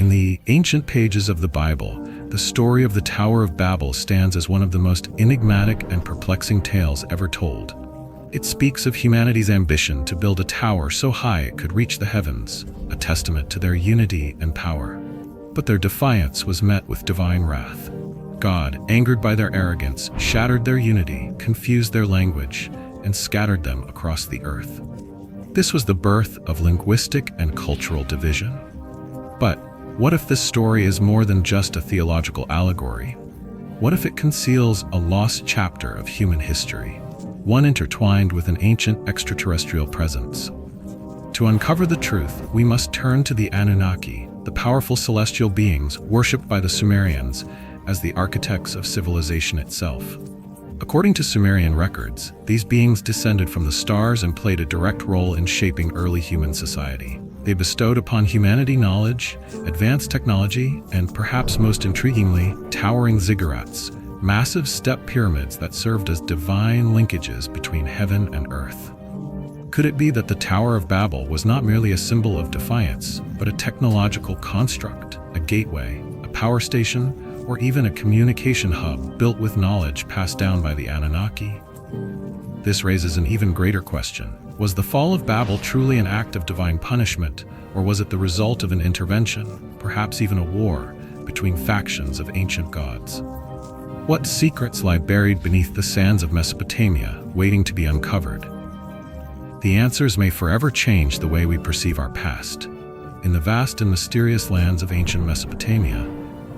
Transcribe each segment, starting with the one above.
In the ancient pages of the Bible, the story of the Tower of Babel stands as one of the most enigmatic and perplexing tales ever told. It speaks of humanity's ambition to build a tower so high it could reach the heavens, a testament to their unity and power. But their defiance was met with divine wrath. God, angered by their arrogance, shattered their unity, confused their language, and scattered them across the earth. This was the birth of linguistic and cultural division. But what if this story is more than just a theological allegory? What if it conceals a lost chapter of human history, one intertwined with an ancient extraterrestrial presence? To uncover the truth, we must turn to the Anunnaki, the powerful celestial beings worshipped by the Sumerians as the architects of civilization itself. According to Sumerian records, these beings descended from the stars and played a direct role in shaping early human society. They bestowed upon humanity knowledge, advanced technology, and perhaps most intriguingly, towering ziggurats, massive step pyramids that served as divine linkages between heaven and earth. Could it be that the Tower of Babel was not merely a symbol of defiance, but a technological construct, a gateway, a power station, or even a communication hub built with knowledge passed down by the Anunnaki? This raises an even greater question. Was the fall of Babel truly an act of divine punishment, or was it the result of an intervention, perhaps even a war, between factions of ancient gods? What secrets lie buried beneath the sands of Mesopotamia, waiting to be uncovered? The answers may forever change the way we perceive our past. In the vast and mysterious lands of ancient Mesopotamia,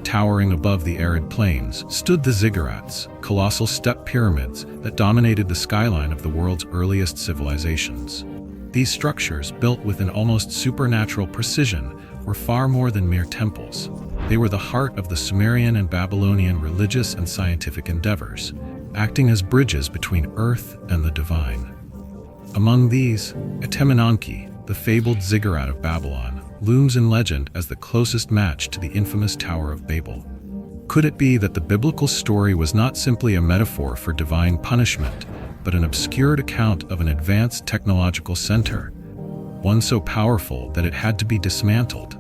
towering above the arid plains, stood the ziggurats, colossal step pyramids that dominated the skyline of the world's earliest civilizations. These structures, built with an almost supernatural precision, were far more than mere temples. They were the heart of the Sumerian and Babylonian religious and scientific endeavors, acting as bridges between earth and the divine. Among these, Anunnaki, the fabled ziggurat of Babylon, looms in legend as the closest match to the infamous Tower of Babel. Could it be that the biblical story was not simply a metaphor for divine punishment, but an obscured account of an advanced technological center, one so powerful that it had to be dismantled?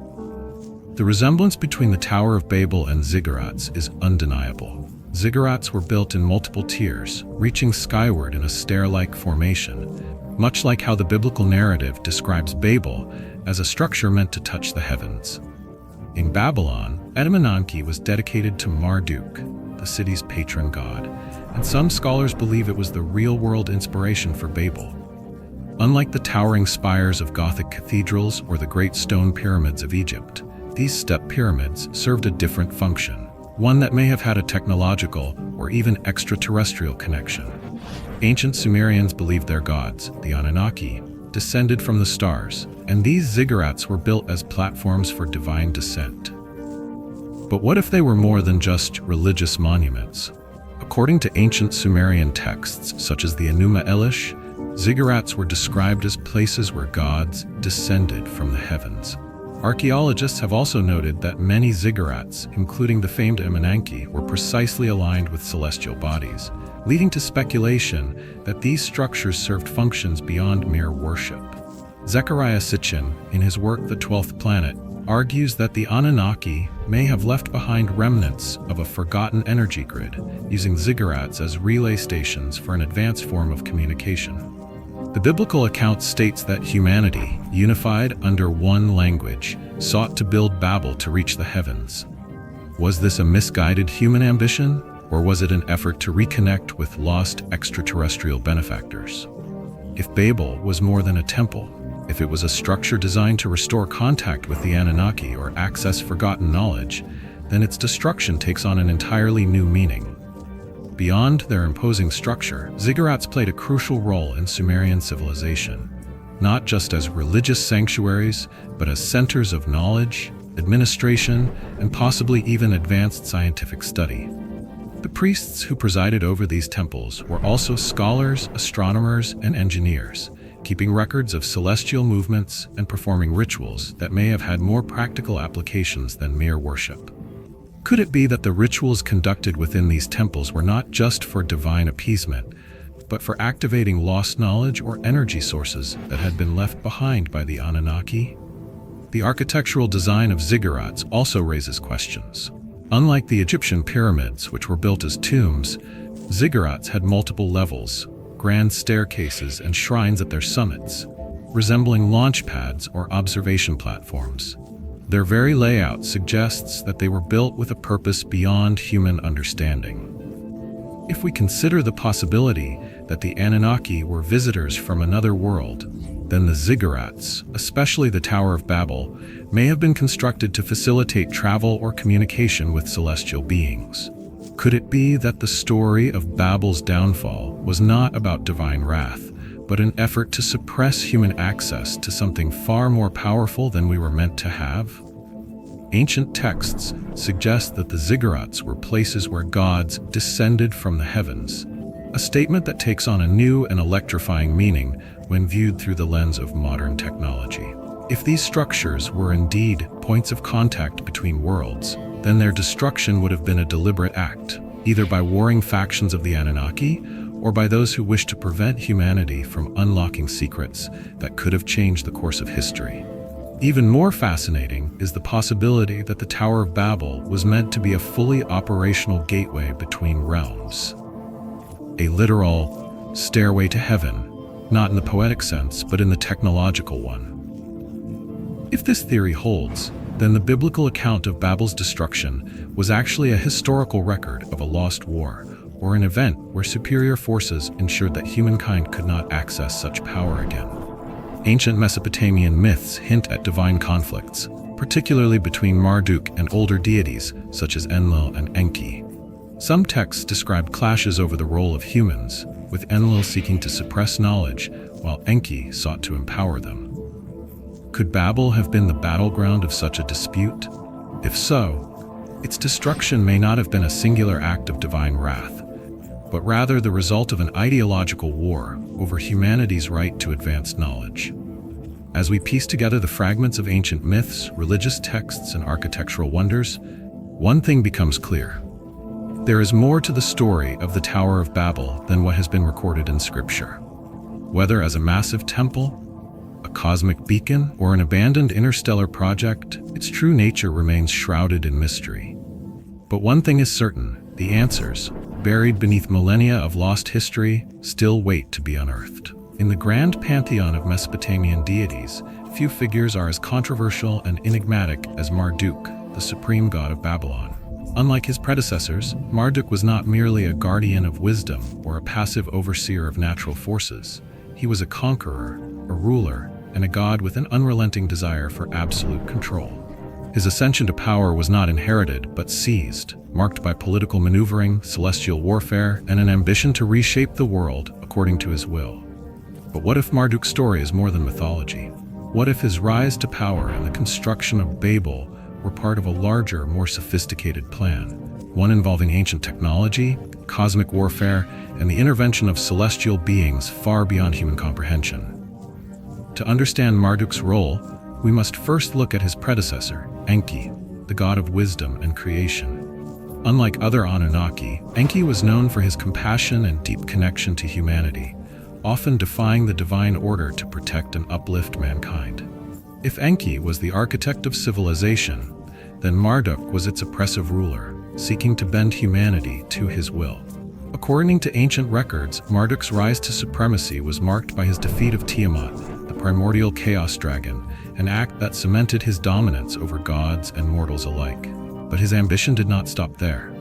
The resemblance between the Tower of Babel and ziggurats is undeniable. Ziggurats were built in multiple tiers, reaching skyward in a stair-like formation, much like how the biblical narrative describes Babel as a structure meant to touch the heavens. In Babylon, Anunnaki was dedicated to Marduk, the city's patron god, and some scholars believe it was the real-world inspiration for Babel. Unlike the towering spires of Gothic cathedrals or the great stone pyramids of Egypt, these step pyramids served a different function, one that may have had a technological or even extraterrestrial connection. Ancient Sumerians believed their gods, the Anunnaki, descended from the stars, and these ziggurats were built as platforms for divine descent. But what if they were more than just religious monuments? According to ancient Sumerian texts, such as the Enuma Elish, ziggurats were described as places where gods descended from the heavens. Archaeologists have also noted that many ziggurats, including the famed Anunnaki, were precisely aligned with celestial bodies, leading to speculation that these structures served functions beyond mere worship. Zecharia Sitchin, in his work The 12th Planet, argues that the Anunnaki may have left behind remnants of a forgotten energy grid, using ziggurats as relay stations for an advanced form of communication. The biblical account states that humanity, unified under one language, sought to build Babel to reach the heavens. Was this a misguided human ambition, or was it an effort to reconnect with lost extraterrestrial benefactors? If Babel was more than a temple, if it was a structure designed to restore contact with the Anunnaki or access forgotten knowledge, then its destruction takes on an entirely new meaning. Beyond their imposing structure, ziggurats played a crucial role in Sumerian civilization, not just as religious sanctuaries, but as centers of knowledge, administration, and possibly even advanced scientific study. The priests who presided over these temples were also scholars, astronomers, and engineers, keeping records of celestial movements and performing rituals that may have had more practical applications than mere worship. Could it be that the rituals conducted within these temples were not just for divine appeasement, but for activating lost knowledge or energy sources that had been left behind by the Anunnaki? The architectural design of ziggurats also raises questions. Unlike the Egyptian pyramids, which were built as tombs, ziggurats had multiple levels, grand staircases, and shrines at their summits, resembling launch pads or observation platforms. Their very layout suggests that they were built with a purpose beyond human understanding. If we consider the possibility that the Anunnaki were visitors from another world, then the ziggurats, especially the Tower of Babel, may have been constructed to facilitate travel or communication with celestial beings. Could it be that the story of Babel's downfall was not about divine wrath, but an effort to suppress human access to something far more powerful than we were meant to have? Ancient texts suggest that the ziggurats were places where gods descended from the heavens, a statement that takes on a new and electrifying meaning when viewed through the lens of modern technology. If these structures were indeed points of contact between worlds, then their destruction would have been a deliberate act, either by warring factions of the Anunnaki or by those who wished to prevent humanity from unlocking secrets that could have changed the course of history. Even more fascinating is the possibility that the Tower of Babel was meant to be a fully operational gateway between realms. A literal stairway to heaven, not in the poetic sense, but in the technological one. If this theory holds, then the biblical account of Babel's destruction was actually a historical record of a lost war, or an event where superior forces ensured that humankind could not access such power again. Ancient Mesopotamian myths hint at divine conflicts, particularly between Marduk and older deities such as Enlil and Enki. Some texts describe clashes over the role of humans, with Enlil seeking to suppress knowledge while Enki sought to empower them. Could Babel have been the battleground of such a dispute? If so, its destruction may not have been a singular act of divine wrath, but rather the result of an ideological war over humanity's right to advanced knowledge. As we piece together the fragments of ancient myths, religious texts, and architectural wonders, one thing becomes clear. There is more to the story of the Tower of Babel than what has been recorded in Scripture. Whether as a massive temple, a cosmic beacon, or an abandoned interstellar project, its true nature remains shrouded in mystery. But one thing is certain: the answers, buried beneath millennia of lost history, still wait to be unearthed. In the grand pantheon of Mesopotamian deities, few figures are as controversial and enigmatic as Marduk, the supreme god of Babylon. Unlike his predecessors, Marduk was not merely a guardian of wisdom or a passive overseer of natural forces. He was a conqueror, a ruler, and a god with an unrelenting desire for absolute control. His ascension to power was not inherited, but seized, marked by political maneuvering, celestial warfare, and an ambition to reshape the world according to his will. But what if Marduk's story is more than mythology? What if his rise to power and the construction of Babel were part of a larger, more sophisticated plan, one involving ancient technology, cosmic warfare, and the intervention of celestial beings far beyond human comprehension? To understand Marduk's role, we must first look at his predecessor, Enki, the god of wisdom and creation. Unlike other Anunnaki, Enki was known for his compassion and deep connection to humanity, often defying the divine order to protect and uplift mankind. If Enki was the architect of civilization, then Marduk was its oppressive ruler, seeking to bend humanity to his will. According to ancient records, Marduk's rise to supremacy was marked by his defeat of Tiamat, the primordial chaos dragon, an act that cemented his dominance over gods and mortals alike. But his ambition did not stop there.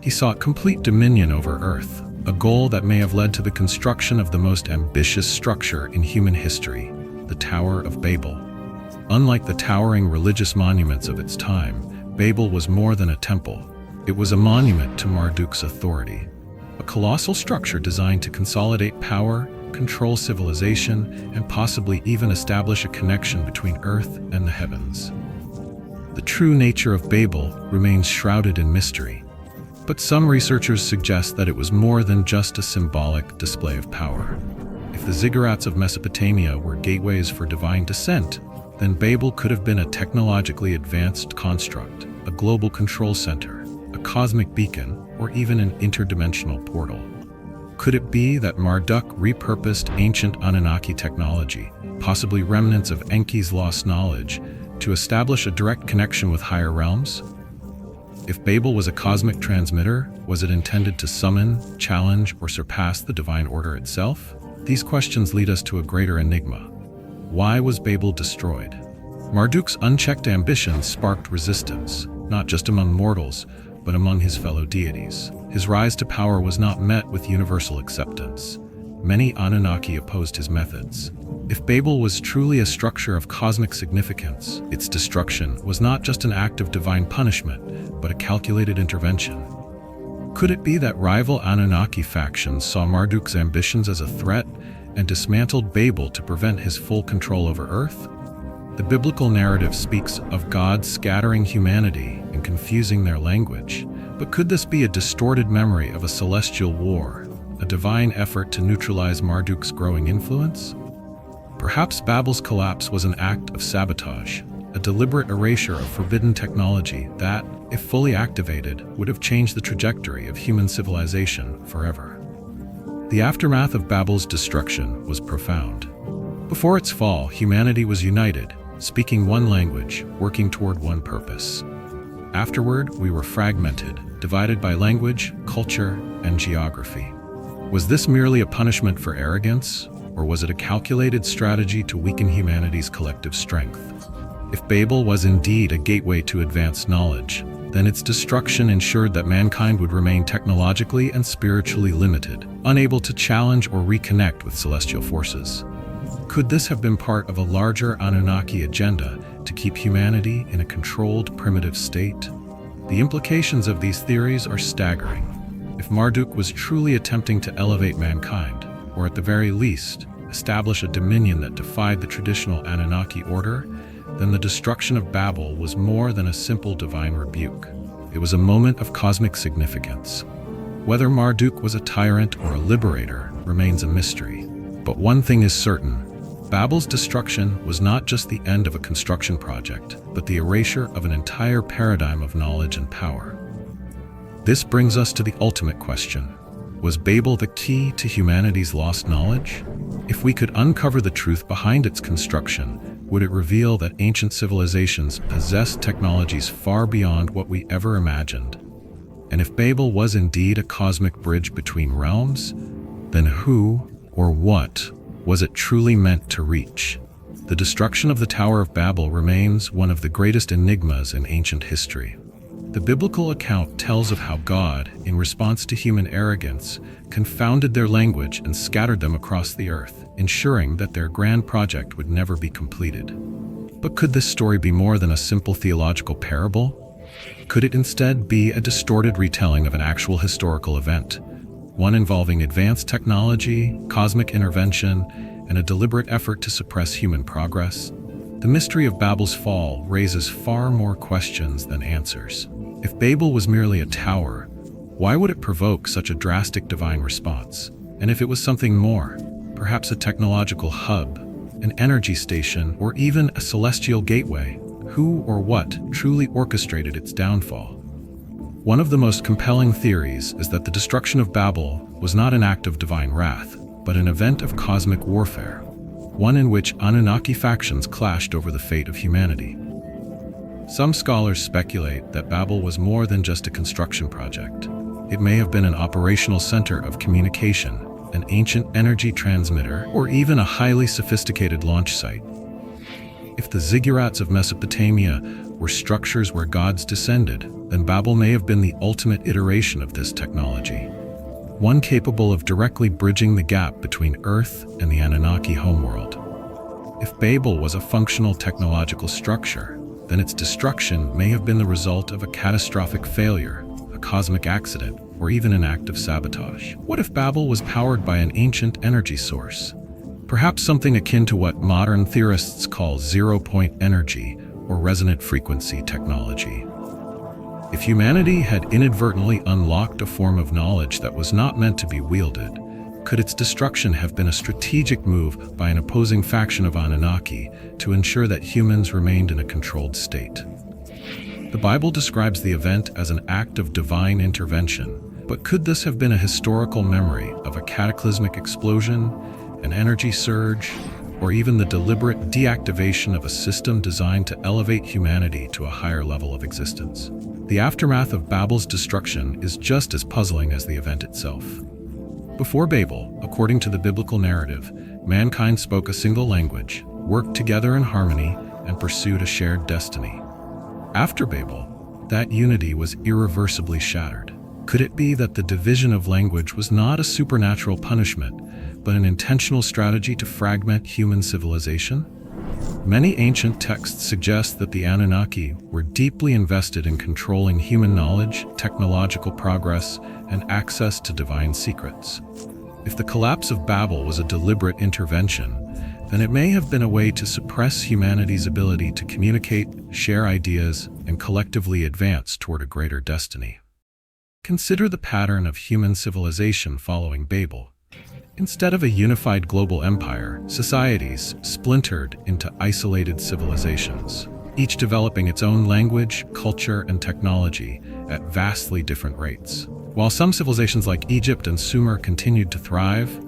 He sought complete dominion over Earth, a goal that may have led to the construction of the most ambitious structure in human history, the Tower of Babel. Unlike the towering religious monuments of its time, Babel was more than a temple. It was a monument to Marduk's authority, a colossal structure designed to consolidate power, control civilization, and possibly even establish a connection between Earth and the heavens. The true nature of Babel remains shrouded in mystery, but some researchers suggest that it was more than just a symbolic display of power. If the ziggurats of Mesopotamia were gateways for divine descent, then Babel could have been a technologically advanced construct, a global control center, a cosmic beacon, or even an interdimensional portal. Could it be that Marduk repurposed ancient Anunnaki technology, possibly remnants of Enki's lost knowledge, To establish a direct connection with higher realms? If Babel was a cosmic transmitter, was it intended to summon, challenge, or surpass the divine order itself? These questions lead us to a greater enigma. Why was Babel destroyed? Marduk's unchecked ambitions sparked resistance, not just among mortals, but among his fellow deities. His rise to power was not met with universal acceptance. Many Anunnaki opposed his methods. If Babel was truly a structure of cosmic significance, its destruction was not just an act of divine punishment, but a calculated intervention. Could it be that rival Anunnaki factions saw Marduk's ambitions as a threat and dismantled Babel to prevent his full control over Earth? The biblical narrative speaks of God scattering humanity and confusing their language, but could this be a distorted memory of a celestial war, a divine effort to neutralize Marduk's growing influence? Perhaps Babel's collapse was an act of sabotage, a deliberate erasure of forbidden technology that, if fully activated, would have changed the trajectory of human civilization forever. The aftermath of Babel's destruction was profound. Before its fall, humanity was united, speaking one language, working toward one purpose. Afterward, we were fragmented, divided by language, culture, and geography. Was this merely a punishment for arrogance, or was it a calculated strategy to weaken humanity's collective strength? If Babel was indeed a gateway to advanced knowledge, then its destruction ensured that mankind would remain technologically and spiritually limited, unable to challenge or reconnect with celestial forces. Could this have been part of a larger Anunnaki agenda to keep humanity in a controlled, primitive state? The implications of these theories are staggering. If Marduk was truly attempting to elevate mankind, or at the very least, establish a dominion that defied the traditional Anunnaki order, then the destruction of Babel was more than a simple divine rebuke. It was a moment of cosmic significance. Whether Marduk was a tyrant or a liberator remains a mystery. But one thing is certain: Babel's destruction was not just the end of a construction project, but the erasure of an entire paradigm of knowledge and power. This brings us to the ultimate question. Was Babel the key to humanity's lost knowledge? If we could uncover the truth behind its construction, would it reveal that ancient civilizations possessed technologies far beyond what we ever imagined? And if Babel was indeed a cosmic bridge between realms, then who or what was it truly meant to reach? The destruction of the Tower of Babel remains one of the greatest enigmas in ancient history. The biblical account tells of how God, in response to human arrogance, confounded their language and scattered them across the earth, ensuring that their grand project would never be completed. But could this story be more than a simple theological parable? Could it instead be a distorted retelling of an actual historical event, one involving advanced technology, cosmic intervention, and a deliberate effort to suppress human progress? The mystery of Babel's fall raises far more questions than answers. If Babel was merely a tower, why would it provoke such a drastic divine response? And if it was something more, perhaps a technological hub, an energy station, or even a celestial gateway, who or what truly orchestrated its downfall? One of the most compelling theories is that the destruction of Babel was not an act of divine wrath, but an event of cosmic warfare, one in which Anunnaki factions clashed over the fate of humanity. Some scholars speculate that Babel was more than just a construction project. It may have been an operational center of communication, an ancient energy transmitter, or even a highly sophisticated launch site. If the ziggurats of Mesopotamia were structures where gods descended, then Babel may have been the ultimate iteration of this technology, one capable of directly bridging the gap between Earth and the Anunnaki homeworld. If Babel was a functional technological structure, then its destruction may have been the result of a catastrophic failure, a cosmic accident, or even an act of sabotage. What if Babel was powered by an ancient energy source? Perhaps something akin to what modern theorists call zero-point energy or resonant frequency technology. If humanity had inadvertently unlocked a form of knowledge that was not meant to be wielded, could its destruction have been a strategic move by an opposing faction of Anunnaki to ensure that humans remained in a controlled state? The Bible describes the event as an act of divine intervention, but could this have been a historical memory of a cataclysmic explosion, an energy surge, or even the deliberate deactivation of a system designed to elevate humanity to a higher level of existence. The aftermath of Babel's destruction is just as puzzling as the event itself. Before Babel, according to the biblical narrative, mankind spoke a single language, worked together in harmony, and pursued a shared destiny. After Babel, that unity was irreversibly shattered. Could it be that the division of language was not a supernatural punishment, but an intentional strategy to fragment human civilization? Many ancient texts suggest that the Anunnaki were deeply invested in controlling human knowledge, technological progress, and access to divine secrets. If the collapse of Babel was a deliberate intervention, then it may have been a way to suppress humanity's ability to communicate, share ideas, and collectively advance toward a greater destiny. Consider the pattern of human civilization following Babel. Instead of a unified global empire, societies splintered into isolated civilizations, each developing its own language, culture, and technology at vastly different rates. While some civilizations like Egypt and Sumer continued to thrive,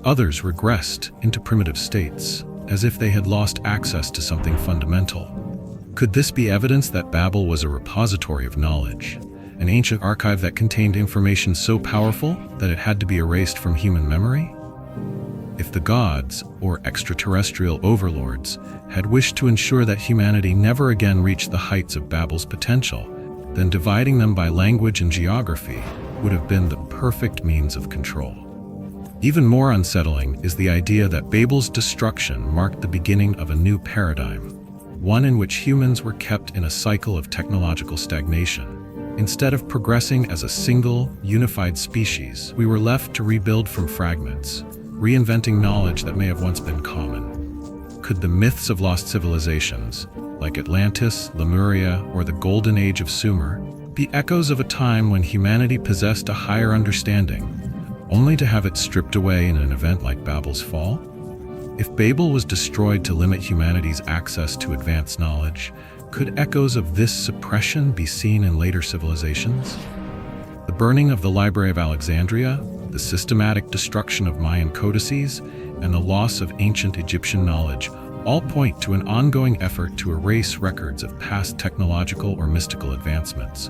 others regressed into primitive states, as if they had lost access to something fundamental. Could this be evidence that Babel was a repository of knowledge, an ancient archive that contained information so powerful that it had to be erased from human memory? If the gods, or extraterrestrial overlords, had wished to ensure that humanity never again reached the heights of Babel's potential, then dividing them by language and geography would have been the perfect means of control. Even more unsettling is the idea that Babel's destruction marked the beginning of a new paradigm, one in which humans were kept in a cycle of technological stagnation. Instead of progressing as a single, unified species, we were left to rebuild from fragments, reinventing knowledge that may have once been common. Could the myths of lost civilizations, like Atlantis, Lemuria, or the Golden Age of Sumer, be echoes of a time when humanity possessed a higher understanding, only to have it stripped away in an event like Babel's fall? If Babel was destroyed to limit humanity's access to advanced knowledge, could echoes of this suppression be seen in later civilizations? The burning of the Library of Alexandria, the systematic destruction of Mayan codices, and the loss of ancient Egyptian knowledge all point to an ongoing effort to erase records of past technological or mystical advancements.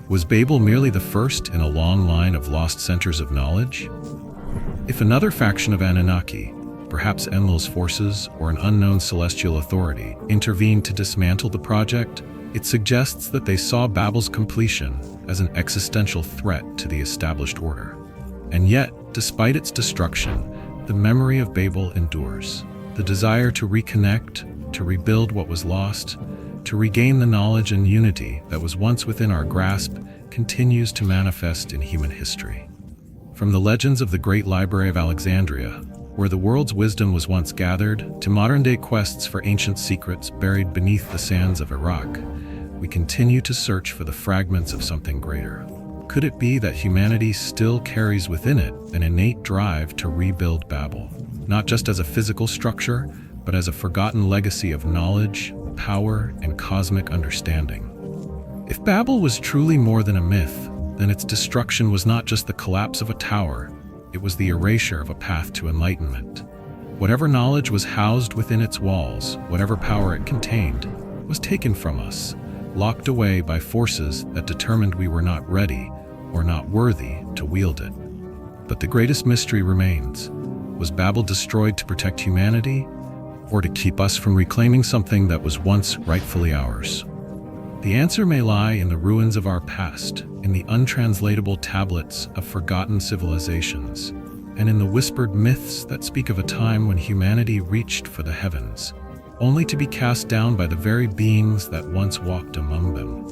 Was Babel merely the first in a long line of lost centers of knowledge? If another faction of Anunnaki, perhaps Enlil's forces or an unknown celestial authority, intervened to dismantle the project, it suggests that they saw Babel's completion as an existential threat to the established order. And yet, despite its destruction, the memory of Babel endures. The desire to reconnect, to rebuild what was lost, to regain the knowledge and unity that was once within our grasp continues to manifest in human history. From the legends of the Great Library of Alexandria, where the world's wisdom was once gathered, to modern-day quests for ancient secrets buried beneath the sands of Iraq, we continue to search for the fragments of something greater. Could it be that humanity still carries within it an innate drive to rebuild Babel, not just as a physical structure, but as a forgotten legacy of knowledge, power, and cosmic understanding? If Babel was truly more than a myth, then its destruction was not just the collapse of a tower, it was the erasure of a path to enlightenment. Whatever knowledge was housed within its walls, whatever power it contained, was taken from us, locked away by forces that determined we were not ready or not worthy to wield it. But the greatest mystery remains. Was Babel destroyed to protect humanity, or to keep us from reclaiming something that was once rightfully ours? The answer may lie in the ruins of our past, in the untranslatable tablets of forgotten civilizations, and in the whispered myths that speak of a time when humanity reached for the heavens, only to be cast down by the very beings that once walked among them.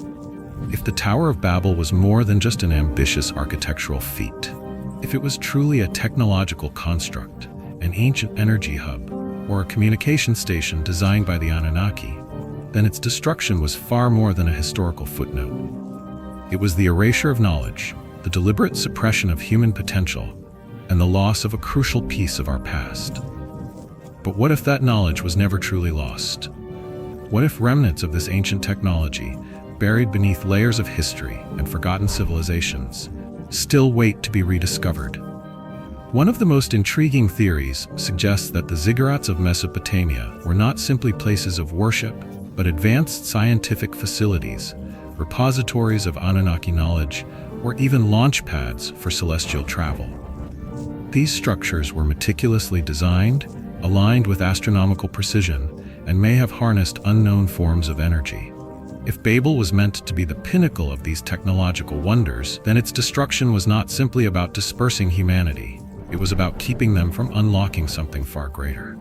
If the Tower of Babel was more than just an ambitious architectural feat, if it was truly a technological construct, an ancient energy hub, or a communication station designed by the Anunnaki, then its destruction was far more than a historical footnote. It was the erasure of knowledge, the deliberate suppression of human potential, and the loss of a crucial piece of our past. But what if that knowledge was never truly lost? What if remnants of this ancient technology, buried beneath layers of history and forgotten civilizations, still wait to be rediscovered? One of the most intriguing theories suggests that the ziggurats of Mesopotamia were not simply places of worship, but advanced scientific facilities, repositories of Anunnaki knowledge, or even launch pads for celestial travel. These structures were meticulously designed, aligned with astronomical precision, and may have harnessed unknown forms of energy. If Babel was meant to be the pinnacle of these technological wonders, then its destruction was not simply about dispersing humanity. It was about keeping them from unlocking something far greater.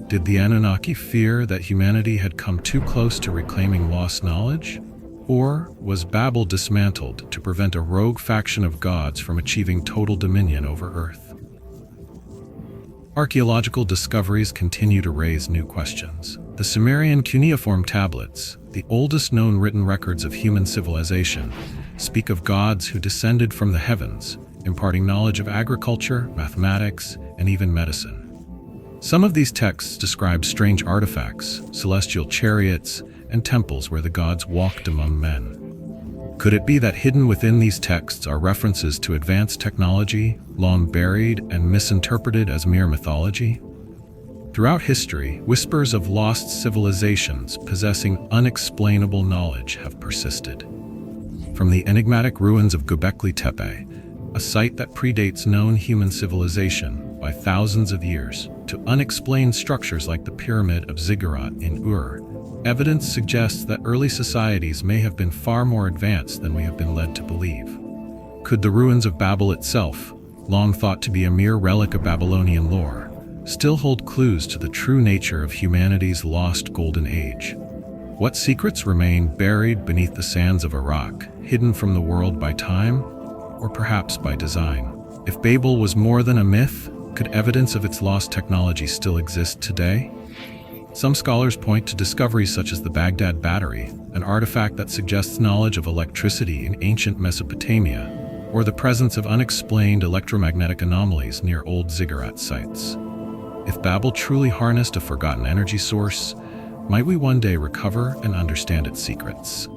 Did the Anunnaki fear that humanity had come too close to reclaiming lost knowledge? Or was Babel dismantled to prevent a rogue faction of gods from achieving total dominion over Earth? Archaeological discoveries continue to raise new questions. The Sumerian cuneiform tablets, the oldest known written records of human civilization, speak of gods who descended from the heavens, imparting knowledge of agriculture, mathematics, and even medicine. Some of these texts describe strange artifacts, celestial chariots, and temples where the gods walked among men. Could it be that hidden within these texts are references to advanced technology, long buried and misinterpreted as mere mythology? Throughout history, whispers of lost civilizations possessing unexplainable knowledge have persisted. From the enigmatic ruins of Göbekli Tepe, a site that predates known human civilization by thousands of years, to unexplained structures like the Pyramid of Ziggurat in Ur, evidence suggests that early societies may have been far more advanced than we have been led to believe. Could the ruins of Babel itself, long thought to be a mere relic of Babylonian lore, still hold clues to the true nature of humanity's lost golden age? What secrets remain buried beneath the sands of Iraq, hidden from the world by time, or perhaps by design? If Babel was more than a myth, could evidence of its lost technology still exist today? Some scholars point to discoveries such as the Baghdad Battery, an artifact that suggests knowledge of electricity in ancient Mesopotamia, or the presence of unexplained electromagnetic anomalies near old ziggurat sites. If Babel truly harnessed a forgotten energy source, might we one day recover and understand its secrets?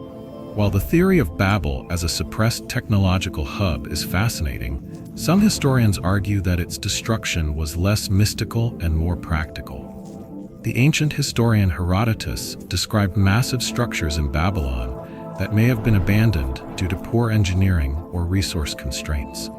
While the theory of Babel as a suppressed technological hub is fascinating, some historians argue that its destruction was less mystical and more practical. The ancient historian Herodotus described massive structures in Babylon that may have been abandoned due to poor engineering or resource constraints.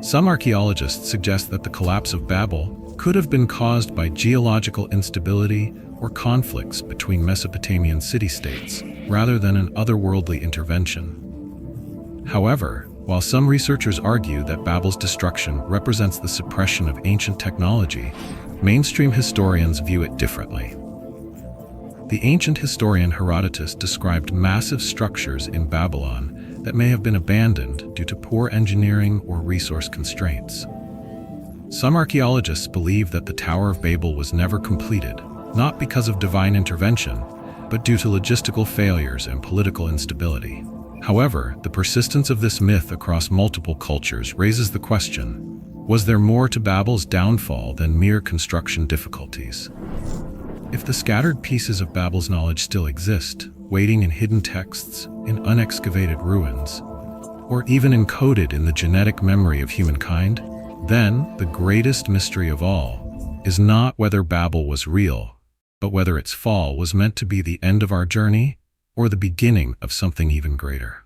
Some archaeologists suggest that the collapse of Babel could have been caused by geological instability or conflicts between Mesopotamian city-states, rather than an otherworldly intervention. However, while some researchers argue that Babel's destruction represents the suppression of ancient technology, mainstream historians view it differently. The ancient historian Herodotus described massive structures in Babylon that may have been abandoned due to poor engineering or resource constraints. Some archaeologists believe that the Tower of Babel was never completed, not because of divine intervention, but due to logistical failures and political instability. However, the persistence of this myth across multiple cultures raises the question, was there more to Babel's downfall than mere construction difficulties? If the scattered pieces of Babel's knowledge still exist, waiting in hidden texts, in unexcavated ruins, or even encoded in the genetic memory of humankind, then the greatest mystery of all is not whether Babel was real, but whether its fall was meant to be the end of our journey or the beginning of something even greater.